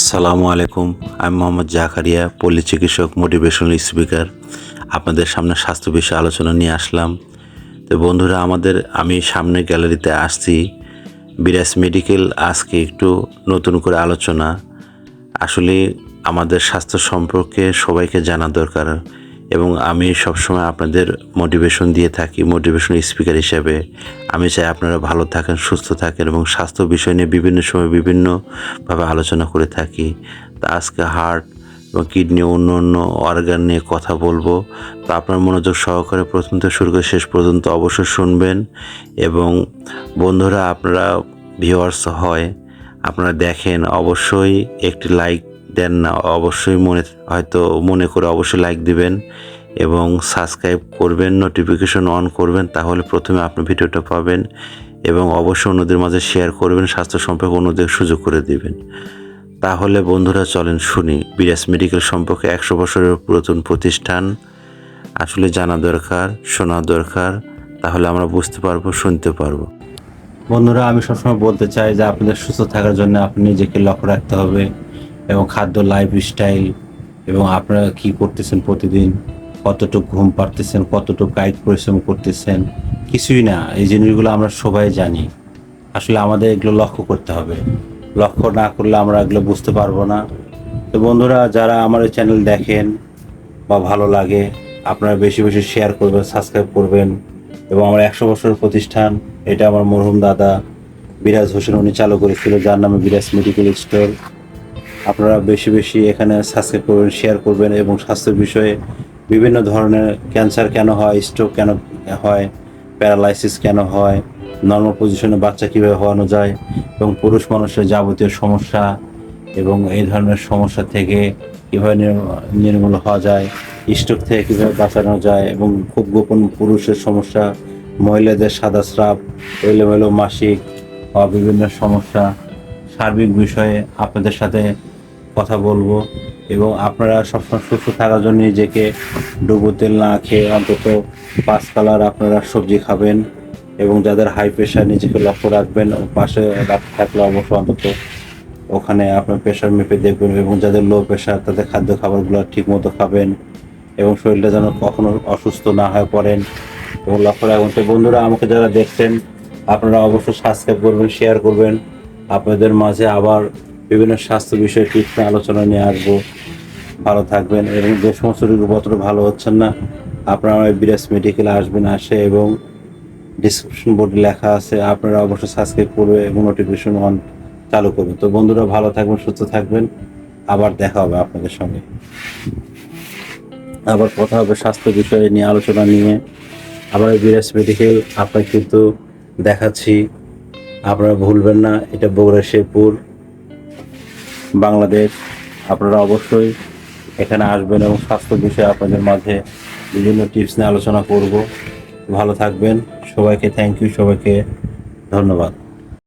আসসালামু আলাইকুম। আমি মোহাম্মদ জাকারিয়া, পল্লী চিকিৎসক, মোটিভেশনাল স্পিকার। আপনাদের সামনে স্বাস্থ্য বিষয়ে আলোচনা নিয়ে আসলাম। তো বন্ধুরা, আমি সামনে গ্যালারিতে আসছি বিরাজ মেডিকেল। আজকে একটু নতুন করে আলোচনা। আসলে আমাদের স্বাস্থ্য সম্পর্কে সবাইকে জানা দরকার, এবং আমি সবসময় আপনাদের মোটিভেশন দিয়ে থাকি মোটিভেশনাল স্পিকার হিসেবে। আমি চাই আপনারা ভালো থাকেন, সুস্থ থাকেন, এবং স্বাস্থ্য বিষয় নিয়ে বিভিন্ন সময় বিভিন্নভাবে আলোচনা করে থাকি। তা আজকে হার্ট এবং কিডনি, অন্য অন্য অর্গান নিয়ে কথা বলবো। তো আপনার মনোযোগ সহকারে প্রথম থেকে শুরু করে শেষ পর্যন্ত অবশ্যই শুনবেন। এবং বন্ধুরা, আপনারা ভিউয়ার্স হয়, আপনারা দেখেন, অবশ্যই একটি লাইক দেন না, অবশ্যই মনে করে অবশ্যই লাইক দিবেন এবং সাবস্ক্রাইব করবেন, নোটিফিকেশন অন করবেন, তাহলে প্রথমে আপনি ভিডিওটা পাবেন। এবং অবশ্যই অন্যদের মাঝে শেয়ার করবেন, স্বাস্থ্য সম্পর্কে অন্যদের সুযোগ করে দিবেন। তাহলে বন্ধুরা, চলেন শুনি বিরাজ মেডিকেল সম্পর্কে। 100 বছরের পুরাতন প্রতিষ্ঠান, আসলে জানা দরকার, শোনা দরকার, তাহলে আমরা বুঝতে পারবো, শুনতে পারবো। বন্ধুরা, আমি সবসময় বলতে চাই যে আপনাদের সুস্থ থাকার জন্য আপনি নিজেকে লক্ষ্য রাখতে হবে, এবং খাদ্য, লাইফস্টাইল, এবং আপনারা কি করতেছেন প্রতিদিন, কতটুকু ঘুম পাড়তেছেন, কতটুকু কায়িক পরিশ্রম করতেছেন, কিছুই না। এই জিনিসগুলো আমরা সবাই জানি। আসলে আমাদের এগুলো লক্ষ্য করতে হবে। লক্ষ্য না করলে আমরা এগুলো বুঝতে পারবো না। তো বন্ধুরা, যারা আমার এই চ্যানেল দেখেন বা ভালো লাগে, আপনারা বেশি বেশি শেয়ার করবেন, সাবস্ক্রাইব করবেন। এবং আমার 100 বছরের প্রতিষ্ঠান, এটা আমার মরহুম দাদা বিরাজ হোসেন উনি চালু করেছিল, যার নামে বিরাজ মেডিকেল স্টোর। আপনারা বেশি বেশি এখানে সাবস্ক্রাইব করবেন, শেয়ার করবেন, এবং স্বাস্থ্যের বিষয়ে বিভিন্ন ধরনের ক্যান্সার কেন হয়, স্ট্রোক কেন হয়, প্যারালাইসিস কেন হয়, নর্মাল পজিশনে বাচ্চা কীভাবে হওয়ানো যায়, এবং পুরুষ মানুষের যাবতীয় সমস্যা এবং এই ধরনের সমস্যা থেকে কীভাবে নির্মূল হওয়া যায়, স্ট্রোক থেকে কীভাবে বাঁচানো যায়, এবং খুব গোপন পুরুষের সমস্যা, মহিলাদের সাদা স্রাব, এলোমেলো মাসিক বা বিভিন্ন সমস্যা, সার্বিক বিষয়ে আপনাদের সাথে কথা বলবো। এবং আপনারা সবসময় সুস্থ থাকার জন্য নিজেকে ডুবো তেল না খেয়ে অন্তত 5 কালার আপনারা সবজি খাবেন। এবং যাদের হাই প্রেশার, নিজেকে লক্ষ্য রাখবেন, পাশে থাকলে অবশ্যই অন্তত ওখানে আপনার প্রেশার মেপে দেখবেন। এবং যাদের লো প্রেশার, তাদের খাদ্য খাবারগুলো ঠিক মতো খাবেন, এবং শরীরটা যেন কখনো অসুস্থ না হয়ে পড়েন, এবং লক্ষ্য রাখবেন। তো বন্ধুরা, আমাকে যারা দেখছেন, আপনারা অবশ্যই সাবস্ক্রাইব করবেন, শেয়ার করবেন। আপনাদের মাঝে আবার বিভিন্ন স্বাস্থ্য বিষয়ে টিপস আলোচনা নিয়ে আসবো। ভালো থাকবেন। এবং যে সমস্ত রোগীপত্র ভালো হচ্ছেন না, আপনারা বিরাজ মেডিকেলে আসবেন, এবং ডিসক্রিপশন বোর্ডে লেখা আছে, আপনারা অবশ্যই সাবস্ক্রাইব করবে এবং নোটিফিকেশন অন চালু করবেন। তো বন্ধুরা, ভালো থাকবেন, সুস্থ থাকবেন। আবার দেখা হবে আপনাদের সঙ্গে, আবার কথা হবে স্বাস্থ্য বিষয়ে নিয়ে, আলোচনা নিয়ে। আবার বিরাজ মেডিকেল আপনাকে কিন্তু দেখাচ্ছি, আপনারা ভুলবেন না। এটা বগুড়া, শেরপুর, বাংলাদেশ। আপনারা অবশ্যই এখানে আসবেন এবং স্বাস্থ্য বিষয়ে আপনাদের মাঝে বিভিন্ন টিপস নিয়ে আলোচনা করব। ভালো থাকবেন। সবাইকে থ্যাংক ইউ, সবাইকে ধন্যবাদ।